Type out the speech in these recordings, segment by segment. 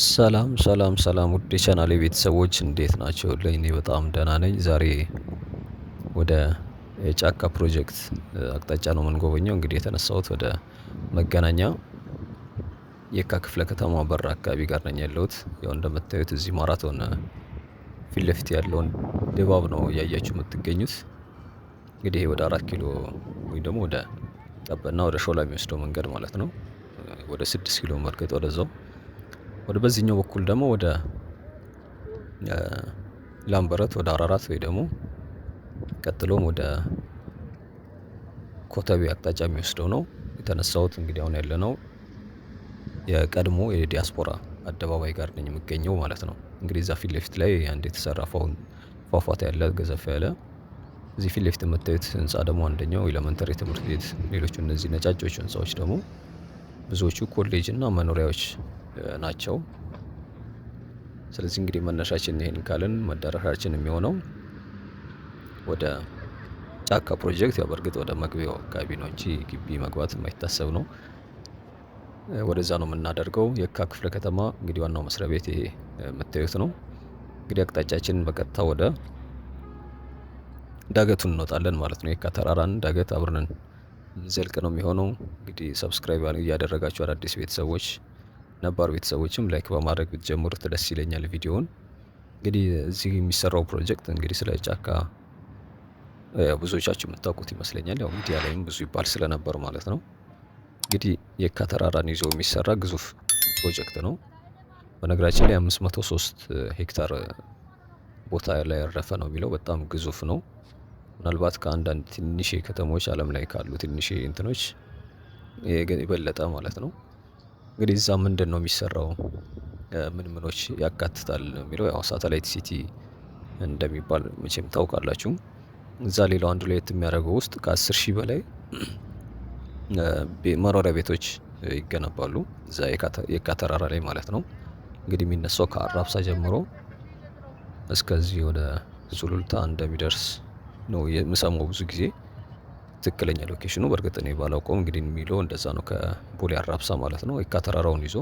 ሰላም ሰላም ሰላም ውድ የቻናሌ ቤተሰቦች እንዴት ናቸው? እኔ በጣም ደህና ነኝ። ዛሬ ወደ የጫካ ፕሮጀክት አቅጣጫ ነው የምንጎበኘው። እንግዲህ የተነሳሁት ወደ መገናኛ የካ ክፍለ ከተማ በር አካባቢ ጋር ነኝ ያለሁት። ያው እንደምታዩት እዚህ ማራቶን ፊት ለፊት ያለውን ድባብ ነው እያያችሁ የምትገኙት። እንግዲህ ወደ 4 ኪሎ ወይ ደግሞ ወደ ጠበና ወደ ሾላ የሚወስደው መንገድ ማለት ነው። ወደ 6 ኪሎ መርገጥ ወደዛው ወደ በዚህኛው በኩል ደግሞ ወደ ላምበረት ወደ አራራት ወይ ደግሞ ቀጥሎም ወደ ኮተቤ አቅጣጫ የሚወስደው ነው የተነሳሁት። እንግዲህ አሁን ያለነው የቀድሞ የዲያስፖራ አደባባይ ጋር ነኝ የምገኘው ማለት ነው። እንግዲህ እዛ ፊት ለፊት ላይ አንድ የተሰራ ፏፏቴ ያለ ገዘፍ ያለ እዚህ ፊት ለፊት የምታዩት ህንፃ ደግሞ አንደኛው ኤሌመንተሪ ትምህርት ቤት፣ ሌሎቹ እነዚህ ነጫጮች ህንፃዎች ደግሞ ብዙዎቹ ኮሌጅ እና መኖሪያዎች ናቸው። ስለዚህ እንግዲህ መነሻችን ይሄን ካልን መዳረሻችን የሚሆነው ወደ ጫካ ፕሮጀክት ያው በርግጥ ወደ መግቢያው አካባቢ ነው እንጂ ግቢ መግባት የማይታሰብ ነው። ወደዛ ነው የምናደርገው። የካ ክፍለ ከተማ እንግዲህ ዋናው መስሪያ ቤት ይሄ የምታዩት ነው። እንግዲህ አቅጣጫችን በቀጥታ ወደ ዳገቱን እንወጣለን ማለት ነው። የካ ተራራን ዳገት አብረን ዘልቅ ነው የሚሆነው። እንግዲህ ሰብስክራይብ እያደረጋችሁ አዳዲስ ቤተሰቦች ነባር ቤተሰቦችም ላይክ በማድረግ ብትጀምሩት ደስ ይለኛል ቪዲዮውን። እንግዲህ እዚህ የሚሰራው ፕሮጀክት እንግዲህ ስለ ጫካ ብዙዎቻችሁ የምታውቁት ይመስለኛል። ያው ሚዲያ ላይም ብዙ ይባል ስለነበር ማለት ነው። እንግዲህ የካ ተራራን ይዞ የሚሰራ ግዙፍ ፕሮጀክት ነው። በነገራችን ላይ 503 ሄክታር ቦታ ላይ ያረፈ ነው የሚለው በጣም ግዙፍ ነው። ምናልባት ከአንዳንድ ትንሽ ከተሞች ዓለም ላይ ካሉ ትንሽ እንትኖች የበለጠ ማለት ነው። እንግዲህ እዛ ምንድነው የሚሰራው? ምን ምኖች ያካትታል የሚለው ያው ሳተላይት ሲቲ እንደሚባል መቼም ታውቃላችሁ። እዛ ሌላው አንዱ ለየት የሚያደርገው ውስጥ ከ10 ሺህ በላይ መኖሪያ ቤቶች ይገነባሉ እዛ የካ ተራራ ላይ ማለት ነው። እንግዲህ የሚነሳው ከአራብሳ ጀምሮ እስከዚህ ወደ ሱሉልታ እንደሚደርስ ነው የምሰማው ብዙ ጊዜ። ትክክለኛ ሎኬሽኑ በርግጥ እኔ ባላውቀውም እንግዲህ የሚለው እንደዛ ነው። ከቦሌ አራብሳ ማለት ነው የካ ተራራውን ይዞ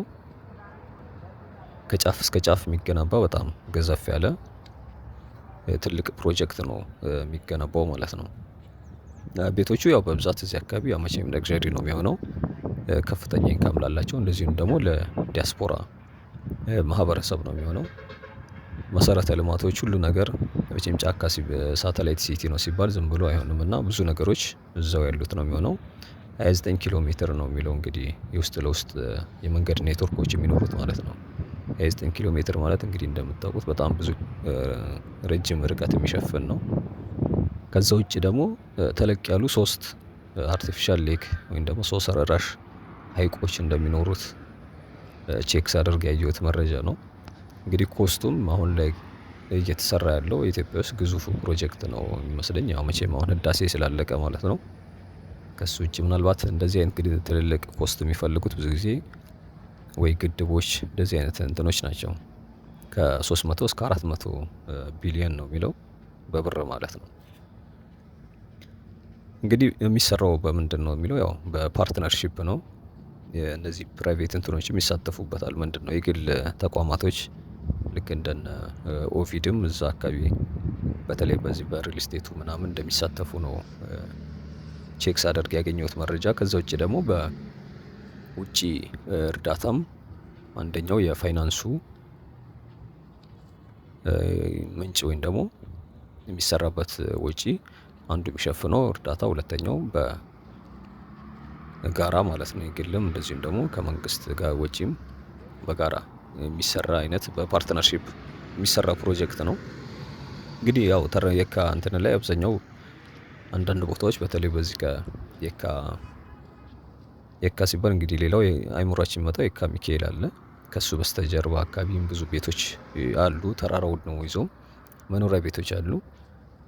ከጫፍ እስከ ጫፍ የሚገነባ በጣም ገዘፍ ያለ ትልቅ ፕሮጀክት ነው የሚገነባው ማለት ነው። ቤቶቹ ያው በብዛት እዚህ አካባቢ ያው መቼም ለግዠሪ ነው የሚሆነው። ከፍተኛ ኢንካም ላላቸው እንደዚሁም ደግሞ ለዲያስፖራ ማህበረሰብ ነው የሚሆነው። መሰረተ ልማቶች ሁሉ ነገር መቼም ጫካ ሳተላይት ሲቲ ነው ሲባል ዝም ብሎ አይሆንምና ብዙ ነገሮች እዛው ያሉት ነው የሚሆነው። 29 ኪሎ ሜትር ነው የሚለው እንግዲህ የውስጥ ለውስጥ የመንገድ ኔትወርኮች የሚኖሩት ማለት ነው። 29 ኪሎ ሜትር ማለት እንግዲህ እንደምታውቁት በጣም ብዙ ረጅም ርቀት የሚሸፍን ነው። ከዛ ውጪ ደግሞ ተለቅ ያሉ 3 አርቲፊሻል ሌክ ወይም ደግሞ ሰው ሰራሽ ሀይቆች እንደሚኖሩት ቼክ ሳደርግ ያየሁት መረጃ ነው። እንግዲህ ኮስቱም አሁን ላይ እየተሰራ ያለው ኢትዮጵያ ውስጥ ግዙፉ ፕሮጀክት ነው የሚመስለኝ። ያው መቼም አሁን ህዳሴ ስላለቀ ማለት ነው። ከሱ ውጪ ምናልባት እንደዚህ አይነት እንግዲህ ትልልቅ ኮስት የሚፈልጉት ብዙ ጊዜ ወይ ግድቦች እንደዚህ አይነት እንትኖች ናቸው። ከ300 እስከ 400 ቢሊየን ነው የሚለው በብር ማለት ነው። እንግዲህ የሚሰራው በምንድነው የሚለው ያው በፓርትነርሺፕ ነው። እነዚህ ፕራይቬት እንትኖችም ይሳተፉበታል። ምንድነው የግል ተቋማቶች ልክ እንደነ ኦቪድም እዛ አካባቢ በተለይ በዚህ በሪል ስቴቱ ምናምን እንደሚሳተፉ ነው ቼክ ሳደርግ ያገኘሁት መረጃ። ከዛ ውጪ ደግሞ በውጪ እርዳታም አንደኛው የፋይናንሱ ምንጭ ወይም ደግሞ የሚሰራበት ወጪ አንዱ የሚሸፍነው እርዳታ፣ ሁለተኛው በጋራ ማለት ነው የግልም እንደዚሁም ደግሞ ከመንግስት ጋር ወጪም በጋራ የሚሰራ አይነት በፓርትነርሺፕ የሚሰራ ፕሮጀክት ነው። እንግዲህ ያው የካ እንትን ላይ አብዛኛው አንዳንድ ቦታዎች በተለይ በዚህ ከየካ የካ ሲባል እንግዲህ ሌላው አይምሮአችን የሚመጣው የካ ሚካኤል አለ። ከሱ በስተጀርባ አካባቢም ብዙ ቤቶች አሉ። ተራራውን ነው ይዞ መኖሪያ ቤቶች አሉ።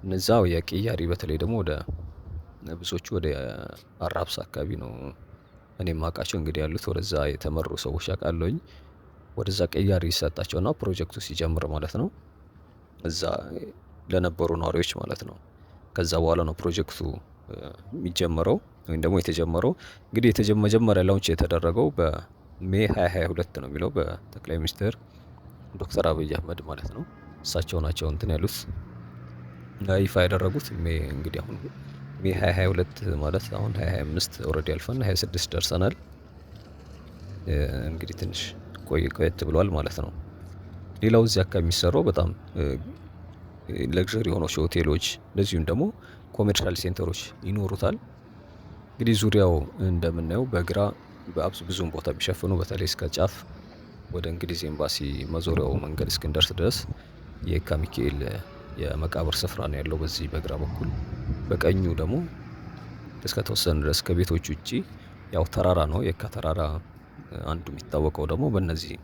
እነዛው የቅያሪ በተለይ ደግሞ ወደ ብዙዎቹ ወደ አራብሳ አካባቢ ነው እኔ የማውቃቸው እንግዲህ ያሉት ወደዛ የተመሩ ሰዎች አውቃለሁኝ። ወደዛ ቅያሪ ይሰጣቸውና ፕሮጀክቱ ሲጀምር ማለት ነው እዛ ለነበሩ ነዋሪዎች ማለት ነው። ከዛ በኋላ ነው ፕሮጀክቱ የሚጀመረው ወይም ደግሞ የተጀመረው። እንግዲህ መጀመሪያ ላውንች የተደረገው በሜይ 2022 ነው የሚለው በጠቅላይ ሚኒስትር ዶክተር አብይ አህመድ ማለት ነው። እሳቸው ናቸው እንትን ያሉት ይፋ ያደረጉት እንግዲህ አሁን ሜይ 2022 ማለት አሁን 2025 ኦልሬዲ አልፈን 26 ደርሰናል። እንግዲህ ትንሽ ቆየት ብሏል ማለት ነው። ሌላው እዚህ አካባቢ የሚሰራው በጣም ለግዠሪ የሆኑ ሆቴሎች እንደዚሁም ደግሞ ኮሜርሻል ሴንተሮች ይኖሩታል። እንግዲህ ዙሪያው እንደምናየው በግራ ብዙውን ቦታ ቢሸፍኑ በተለይ እስከ ጫፍ ወደ እንግሊዝ ኤምባሲ መዞሪያው መንገድ እስክንደርስ ድረስ የየካ ሚካኤል የመቃብር ስፍራ ነው ያለው በዚህ በግራ በኩል። በቀኙ ደግሞ እስከ ተወሰነ ድረስ ከቤቶች ውጪ ያው ተራራ ነው። የካ ተራራ አንዱ የሚታወቀው ደግሞ በእነዚህ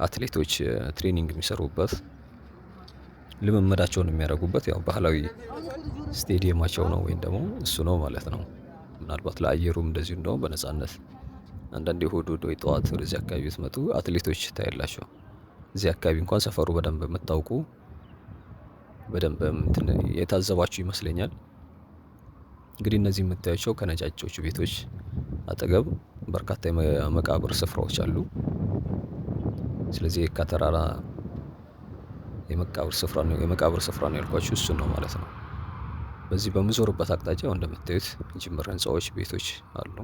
አትሌቶች ትሬኒንግ የሚሰሩበት ልምምዳቸውን የሚያደርጉበት ያው ባህላዊ ስቴዲየማቸው ነው ወይም ደግሞ እሱ ነው ማለት ነው። ምናልባት ለአየሩም እንደዚሁ እንደውም በነጻነት አንዳንዴ እሁድ ወይ ጠዋት ወደዚህ አካባቢ ብትመጡ አትሌቶች ታያላቸው። እዚህ አካባቢ እንኳን ሰፈሩ በደንብ የምታውቁ በደንብ የታዘባችሁ ይመስለኛል። እንግዲህ እነዚህ የምታያቸው ከነጫጮቹ ቤቶች አጠገብ በርካታ የመቃብር ስፍራዎች አሉ። ስለዚህ የካ ተራራ የመቃብር ስፍራ ነው ያልኳችሁ እሱን ነው ማለት ነው። በዚህ በምዞርበት አቅጣጫ እንደምታዩት ጅምር ህንፃዎች፣ ቤቶች አሉ።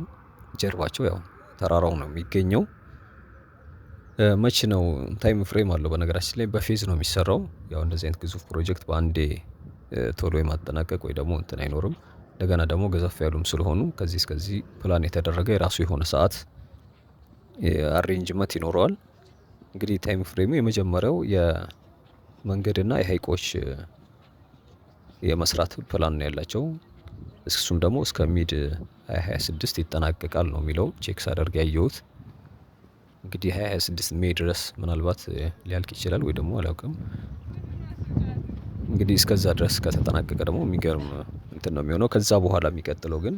ጀርባቸው ያው ተራራው ነው የሚገኘው። መቼ ነው ታይም ፍሬም አለው በነገራችን ላይ በፌዝ ነው የሚሰራው። ያው እንደዚህ አይነት ግዙፍ ፕሮጀክት በአንዴ ቶሎ የማጠናቀቅ ወይ ደግሞ እንትን አይኖርም። እንደገና ደግሞ ገዘፍ ያሉም ስለሆኑ ከዚህ እስከዚህ ፕላን የተደረገ የራሱ የሆነ ሰዓት አሬንጅመንት ይኖረዋል። እንግዲህ ታይም ፍሬሙ የመጀመሪያው የመንገድና የሀይቆች የመስራት ፕላን ነው ያላቸው። እሱም ደግሞ እስከ ሚድ 2026 ይጠናቀቃል ነው የሚለው ቼክ ሳደርግ ያየሁት። እንግዲህ 2026 ሜይ ድረስ ምናልባት ሊያልቅ ይችላል ወይ ደግሞ አላውቅም። እንግዲህ እስከዛ ድረስ ከተጠናቀቀ ደግሞ የሚገርም እንትን ነው የሚሆነው። ከዛ በኋላ የሚቀጥለው ግን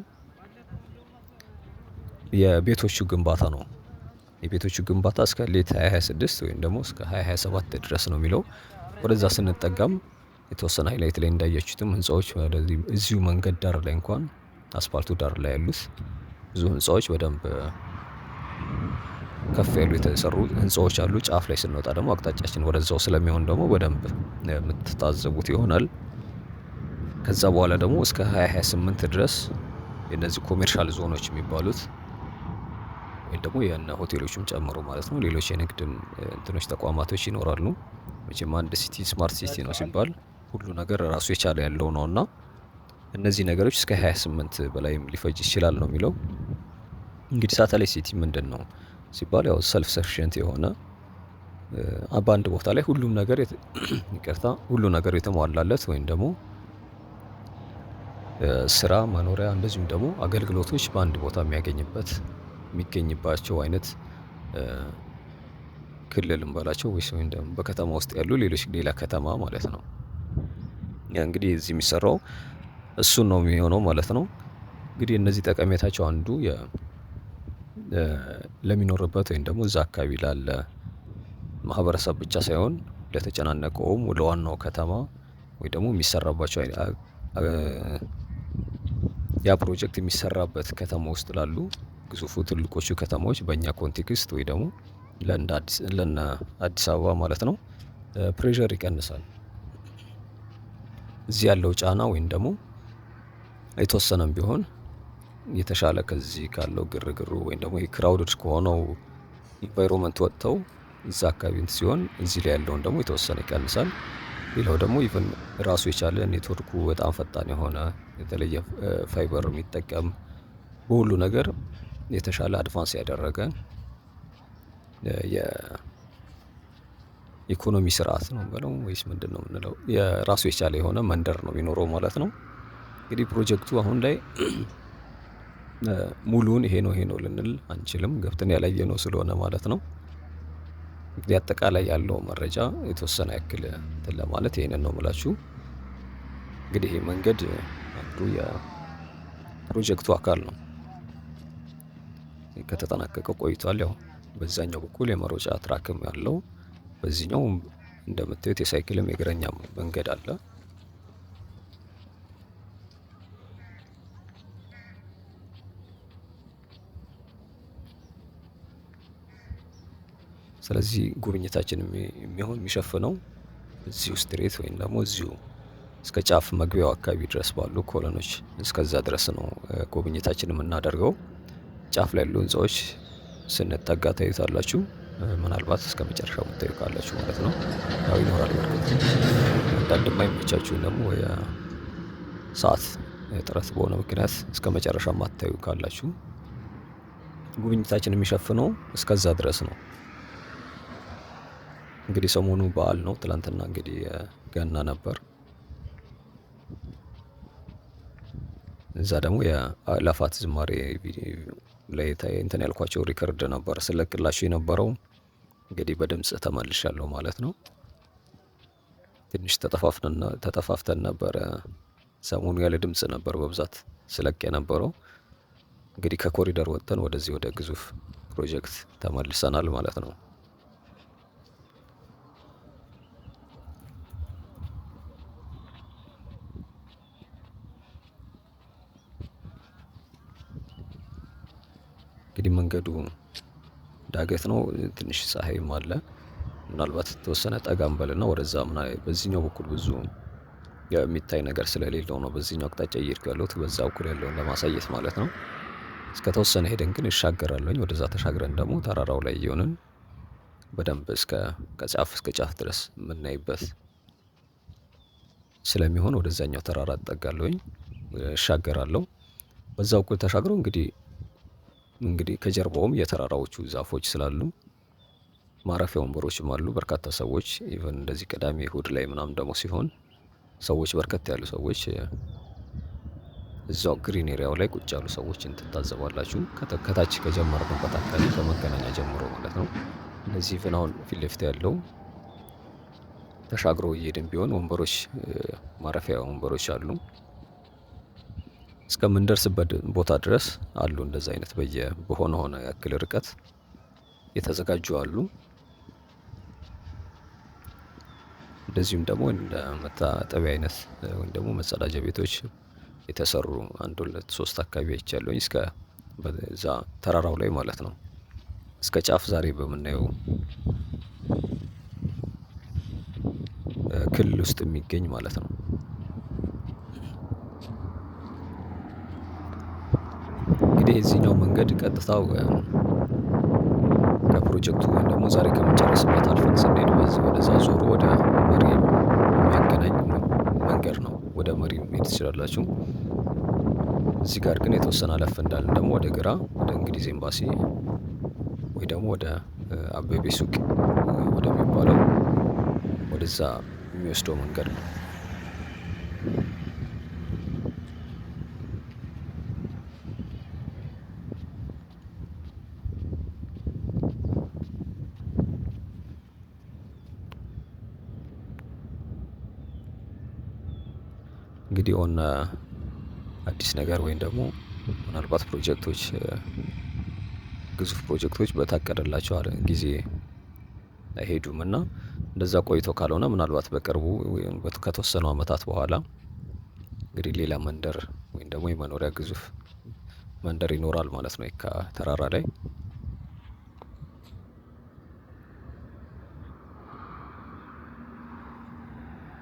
የቤቶቹ ግንባታ ነው። የቤቶቹ ግንባታ እስከ ሌት 2026 ወይም ደግሞ እስከ 2027 ድረስ ነው የሚለው። ወደዛ ስንጠጋም የተወሰነ ሃይላይት ላይ እንዳያችሁትም ህንፃዎች እዚሁ መንገድ ዳር ላይ እንኳን አስፓልቱ ዳር ላይ ያሉት ብዙ ህንፃዎች በደንብ ከፍ ያሉ የተሰሩ ህንፃዎች አሉ። ጫፍ ላይ ስንወጣ ደግሞ አቅጣጫችን ወደዛው ስለሚሆን ደግሞ በደንብ የምትታዘቡት ይሆናል። ከዛ በኋላ ደግሞ እስከ 2028 ድረስ የነዚህ ኮሜርሻል ዞኖች የሚባሉት ወይም ደግሞ የነ ሆቴሎችም ጨምሮ ማለት ነው ሌሎች የንግድም እንትኖች ተቋማቶች ይኖራሉ። መቼም አንድ ሲቲ ስማርት ሲቲ ነው ሲባል ሁሉ ነገር ራሱ የቻለ ያለው ነውና እነዚህ ነገሮች እስከ 28 በላይም ሊፈጅ ይችላል ነው የሚለው። እንግዲህ ሳተላይት ሲቲ ምንድን ነው ሲባል ያው ሰልፍ ሰፊሽንት የሆነ በአንድ ቦታ ላይ ሁሉም ነገር ሁሉ ነገር የተሟላለት ወይም ደግሞ ስራ፣ መኖሪያ እንደዚሁም ደግሞ አገልግሎቶች በአንድ ቦታ የሚገኝባቸው አይነት ክልል እንበላቸው ወይም ደግሞ በከተማ ውስጥ ያሉ ሌላ ከተማ ማለት ነው። እንግዲህ እዚህ የሚሰራው እሱን ነው የሚሆነው ማለት ነው። እንግዲህ እነዚህ ጠቀሜታቸው አንዱ ለሚኖርበት ወይም ደግሞ እዛ አካባቢ ላለ ማህበረሰብ ብቻ ሳይሆን ለተጨናነቀውም ወደ ዋናው ከተማ ወይ ደግሞ የሚሰራባቸው ያ ፕሮጀክት የሚሰራበት ከተማ ውስጥ ላሉ ግዙፉ ትልቆቹ ከተማዎች በእኛ ኮንቴክስት ወይ ደግሞ ለነ አዲስ አበባ ማለት ነው ፕሬዠር ይቀንሳል። እዚህ ያለው ጫና ወይም ደግሞ የተወሰነም ቢሆን የተሻለ ከዚህ ካለው ግርግሩ ወይም ደግሞ ክራውድድ ከሆነው ኢንቫይሮንመንት ወጥተው እዛ አካባቢ ሲሆን እዚህ ላይ ያለውን ደግሞ የተወሰነ ይቀንሳል። ሌላው ደግሞ ኢቭን ራሱ የቻለ ኔትወርኩ በጣም ፈጣን የሆነ የተለየ ፋይበር የሚጠቀም በሁሉ ነገር የተሻለ አድቫንስ ያደረገ የኢኮኖሚ ስርዓት ነው የምንለው ወይስ ምንድነው የምንለው? የራሱ የቻለ የሆነ መንደር ነው የሚኖረው ማለት ነው። እንግዲህ ፕሮጀክቱ አሁን ላይ ሙሉውን ይሄ ነው ልንል አንችልም ገብተን ያላየነው ስለሆነ ማለት ነው። እንግዲህ አጠቃላይ ያለው መረጃ የተወሰነ ያክል እንትን ለማለት ይሄንን ነው የምላችሁ። እንግዲህ ይሄ መንገድ አንዱ የፕሮጀክቱ አካል ነው። ከተጠናቀቀ ቆይቷል። ያው በዛኛው በኩል የመሮጫ ትራክም ያለው፣ በዚህኛው እንደምታዩት የሳይክልም የእግረኛም መንገድ አለ። ስለዚህ ጉብኝታችን የሚሸፍነው እዚሁ ስትሬት ወይም ደግሞ እዚሁ እስከ ጫፍ መግቢያው አካባቢ ድረስ ባሉ ኮሎኖች እስከዛ ድረስ ነው ጉብኝታችን የምናደርገው። ጫፍ ላይ ያሉ ህንፃዎች ስንጠጋ ታዩታላችሁ። ምናልባት እስከ መጨረሻው የምታዩ ካላችሁ ማለት ነው። ያው ይኖራል በርግጥ አንዳንድ የማይመቻችሁን ደግሞ የሰዓት እጥረት በሆነ ምክንያት እስከ መጨረሻ ማታዩ ካላችሁ ጉብኝታችን የሚሸፍነው እስከዛ ድረስ ነው። እንግዲህ ሰሞኑ በዓል ነው። ትላንትና እንግዲህ ገና ነበር። እዛ ደግሞ የአእላፋት ዝማሬ ላይ እንትን ያልኳቸው ሪከርድ ነበር ስለቅላችሁ የነበረው። እንግዲህ በድምጽ ተመልሻለሁ ማለት ነው። ትንሽ ተጠፋፍተን ነበረ። ሰሞኑ ያለ ድምጽ ነበር በብዛት ስለቅ የነበረው። እንግዲህ ከኮሪደር ወጥተን ወደዚህ ወደ ግዙፍ ፕሮጀክት ተመልሰናል ማለት ነው። እንግዲህ መንገዱ ዳገት ነው፣ ትንሽ ፀሐይም አለ። ምናልባት የተወሰነ ጠጋም በልና ወደዛ በዚህኛው በኩል ብዙ የሚታይ ነገር ስለሌለው ነው በዚህኛው አቅጣጫ እየሄድኩ ያለሁት፣ በዛ በኩል ያለውን ለማሳየት ማለት ነው። እስከተወሰነ ሄደን ግን እሻገራለሁኝ። ወደዛ ተሻግረን ደግሞ ተራራው ላይ እየሆንን በደንብ ከጫፍ እስከ ጫፍ ድረስ የምናይበት ስለሚሆን ወደዛኛው ተራራ እጠጋለሁኝ፣ እሻገራለሁ። በዛ በኩል ተሻግሮ እንግዲህ ከጀርባውም የተራራዎቹ ዛፎች ስላሉ ማረፊያ ወንበሮችም አሉ። በርካታ ሰዎች ኢቨን እንደዚህ ቅዳሜ እሁድ ላይ ምናምን ደግሞ ሲሆን ሰዎች በርከት ያሉ ሰዎች እዛው ግሪን ኤሪያው ላይ ቁጭ ያሉ ሰዎችን ትታዘባላችሁ። ከታች ከጀመርንበት አካባቢ ከመገናኛ ጀምሮ ማለት ነው። እነዚህ ኢቨን አሁን ፊት ለፊት ያለው ተሻግሮ እየሄድን ቢሆን ወንበሮች ማረፊያ ወንበሮች አሉ። እስከምንደርስበት ቦታ ድረስ አሉ። እንደዛ አይነት በሆነ ያክል ርቀት የተዘጋጁ አሉ። እንደዚሁም ደግሞ እንደ መታጠቢያ አይነት ወይም ደግሞ መጸዳጃ ቤቶች የተሰሩ 1 2 3 አካባቢ አይቻለሁኝ። እስከ በዛ ተራራው ላይ ማለት ነው። እስከ ጫፍ ዛሬ በምናየው ክልል ውስጥ የሚገኝ ማለት ነው። እንግዲህ የዚህኛው መንገድ ቀጥታው ከፕሮጀክቱ ወይም ደግሞ ዛሬ ከምንጨርስበት አልፈን ስንሄድ በዚህ ወደዛ ዞሮ ወደ መሪ የሚያገናኝ መንገድ ነው። ወደ መሪ መሄድ ትችላላችሁ። እዚህ ጋር ግን የተወሰነ አለፍ እንዳልን ደግሞ ወደ ግራ ወደ እንግሊዝ ኤምባሲ ወይ ደግሞ ወደ አበቤ ሱቅ ወደሚባለው ወደዛ የሚወስደው መንገድ ነው። እንግዲህ አዲስ ነገር ወይም ደግሞ ምናልባት ፕሮጀክቶች ግዙፍ ፕሮጀክቶች በታቀደላቸው ጊዜ አይሄዱም እና እንደዛ ቆይቶ ካልሆነ ምናልባት በቅርቡ ከተወሰኑ አመታት በኋላ እንግዲህ ሌላ መንደር ወይም ደግሞ የመኖሪያ ግዙፍ መንደር ይኖራል ማለት ነው የካ ተራራ ላይ።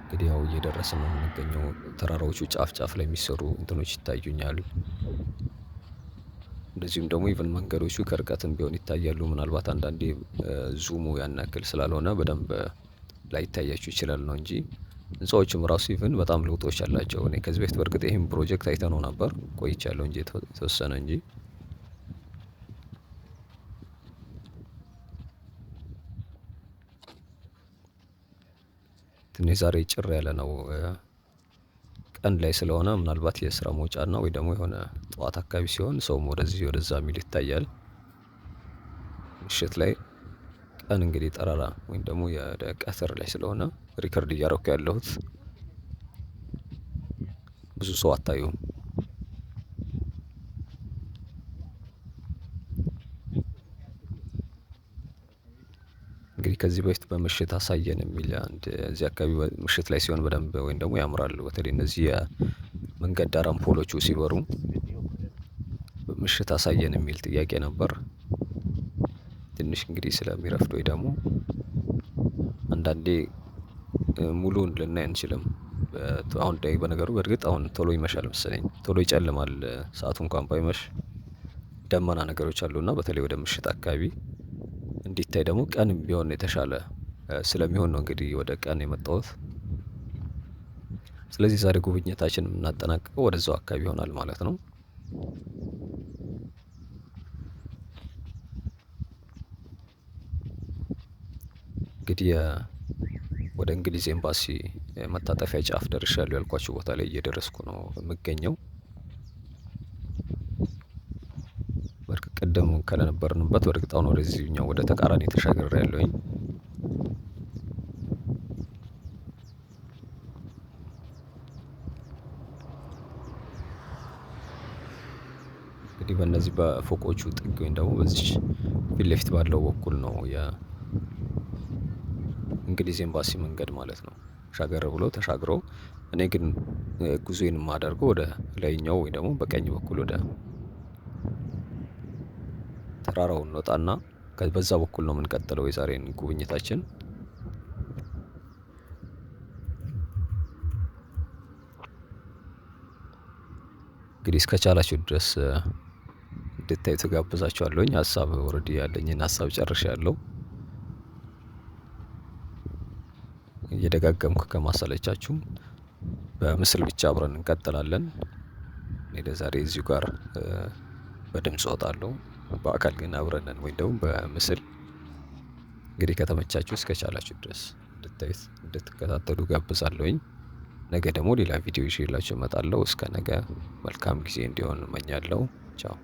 እንግዲህ ያው እየደረስን ነው የምንገኘው። ተራራዎቹ ጫፍ ጫፍ ላይ የሚሰሩ እንትኖች ይታዩኛል። እንደዚሁም ደግሞ ኢቭን መንገዶቹ ከርቀትም ቢሆን ይታያሉ። ምናልባት አንዳንዴ ዙሙ ያን ያክል ስላልሆነ በደንብ ላይታያችሁ ይችላል ነው እንጂ ህንፃዎቹም ራሱ ኢቭን በጣም ለውጦች አላቸው። እኔ ከዚህ በፊት በእርግጥ ይሄን ፕሮጀክት አይተነው ነበር ቆይቻለሁ እንጂ የተወሰነ እንጂ ትንሽ ዛሬ ጭር ያለ ነው። ቀን ላይ ስለሆነ ምናልባት የስራ መውጫና ወይ ደግሞ የሆነ ጠዋት አካባቢ ሲሆን ሰውም ወደዚህ ወደዛ የሚል ይታያል። ምሽት ላይ ቀን እንግዲህ ጠራራ ወይም ደግሞ ወደ ቀትር ላይ ስለሆነ ሪከርድ እያረኩ ያለሁት ብዙ ሰው አታዩም። እንግዲህ ከዚህ በፊት በምሽት አሳየን የሚል አንድ እዚህ አካባቢ ምሽት ላይ ሲሆን በደንብ ወይም ደግሞ ያምራሉ። በተለይ እነዚህ የመንገድ ዳር አምፖሎቹ ሲበሩ ምሽት አሳየን የሚል ጥያቄ ነበር። ትንሽ እንግዲህ ስለሚረፍድ ወይ ደግሞ አንዳንዴ ሙሉውን ልናይ አንችልም። አሁን ላይ በነገሩ በእርግጥ አሁን ቶሎ ይመሻል መሰለኝ ቶሎ ይጨልማል። ሰዓቱ እንኳን ባይመሽ ደመና ነገሮች አሉና በተለይ ወደ ምሽት አካባቢ እንዲታይ ደግሞ ቀንም ቢሆን የተሻለ ስለሚሆን ነው እንግዲህ ወደ ቀን የመጣሁት። ስለዚህ ዛሬ ጉብኝታችንን የምናጠናቅቀው ወደዛው አካባቢ ይሆናል ማለት ነው። እንግዲህ ወደ እንግሊዝ ኤምባሲ መታጠፊያ ጫፍ ደርሻለሁ ያልኳችሁ ቦታ ላይ እየደረስኩ ነው የምገኘው። በርግጥ ቅድም ከነበርንበት በእርግጥ አሁን ወደዚህኛው ወደ ተቃራኒ ተሻግሬያለሁኝ። እንግዲህ በእነዚህ በፎቆቹ ጥግ ወይም ደግሞ በዚች ፊት ለፊት ባለው በኩል ነው የእንግሊዝ ኤምባሲ መንገድ ማለት ነው። ሻገር ብሎ ተሻግሮ እኔ ግን ጉዞዬን የማደርገው ወደ ላይኛው ወይ ደግሞ በቀኝ በኩል ወደ ተራራውን እንወጣና በዛ በኩል ነው የምንቀጥለው የዛሬን ጉብኝታችን። እንግዲህ እስከቻላችሁ ድረስ እንድታዩት እጋብዛችኋለሁኝ። ሀሳብ ኦልሬዲ ያለኝን ሀሳብ ጨርሻለሁ። እየደጋገምኩ ከማሰለቻችሁ በምስል ብቻ አብረን እንቀጥላለን። እኔ ለዛሬ እዚሁ ጋር በድምጽ እወጣለሁ። በአካል ግን አብረን ነን ወይም ደግሞ በምስል እንግዲህ ከተመቻችሁ እስከቻላችሁ ድረስ እንድታዩት እንድትከታተሉ ጋብዛለሁኝ። ነገ ደግሞ ሌላ ቪዲዮ ይዤላችሁ እመጣለሁ። እስከ ነገ መልካም ጊዜ እንዲሆን እመኛለሁ። ቻው